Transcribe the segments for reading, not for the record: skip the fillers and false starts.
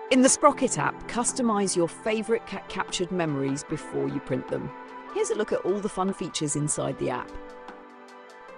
In the Sprocket app, customize your favorite captured memories before you print them. Here's a look at all the fun features inside the app.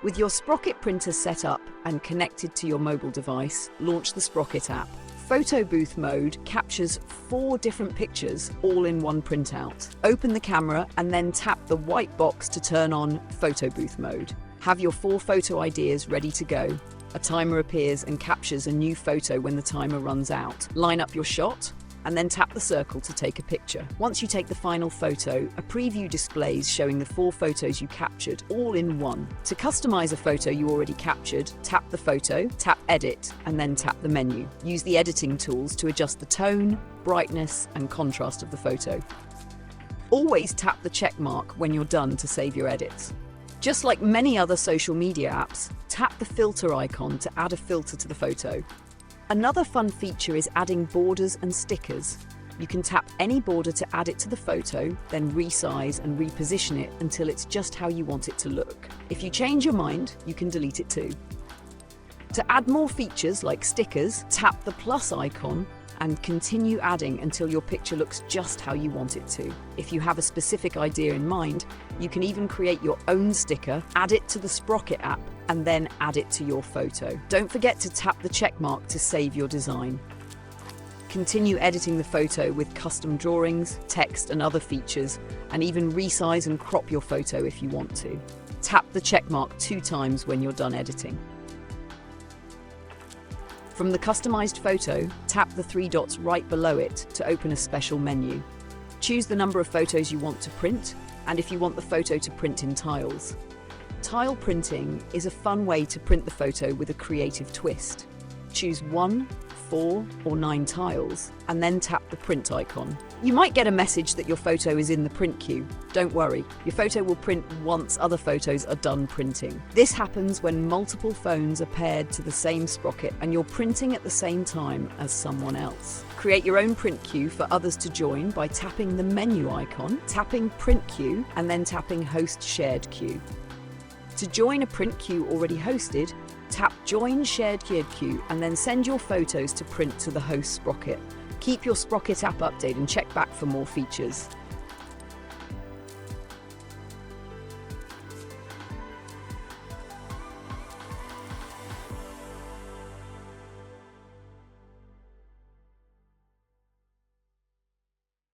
With your Sprocket printer set up and connected to your mobile device, launch the Sprocket app. Photo booth mode captures 4 different pictures all in one printout. Open the camera and then tap the white box to turn on photo booth mode. Have your 4 photo ideas ready to go. A timer appears and captures a new photo when the timer runs out. Line up your shot and then tap the circle to take a picture. Once you take the final photo, a preview displays showing the 4 photos you captured all in one. To customize a photo you already captured, tap the photo, tap Edit, and then tap the menu. Use the editing tools to adjust the tone, brightness, and contrast of the photo. Always tap the check mark when you're done to save your edits. Just like many other social media apps, tap the filter icon to add a filter to the photo. Another fun feature is adding borders and stickers. You can tap any border to add it to the photo, then resize and reposition it until it's just how you want it to look. If you change your mind, you can delete it too. To add more features like stickers, tap the plus icon and continue adding until your picture looks just how you want it to. If you have a specific idea in mind, you can even create your own sticker, add it to the Sprocket app, and then add it to your photo. Don't forget to tap the check mark to save your design. Continue editing the photo with custom drawings, text, and other features, and even resize and crop your photo if you want to. Tap the check mark 2 times when you're done editing. From the customized photo, tap the 3 dots right below it to open a special menu. Choose the number of photos you want to print, and if you want the photo to print in tiles. Tile printing is a fun way to print the photo with a creative twist. Choose 1, 4, or 9 tiles, and then tap the print icon. You might get a message that your photo is in the print queue. Don't worry, your photo will print once other photos are done printing. This happens when multiple phones are paired to the same sprocket and you're printing at the same time as someone else. Create your own print queue for others to join by tapping the menu icon, tapping Print Queue, and then tapping Host Shared Queue. To join a print queue already hosted, tap Join Shared Queue and then send your photos to print to the host sprocket. Keep your Sprocket app updated and check back for more features.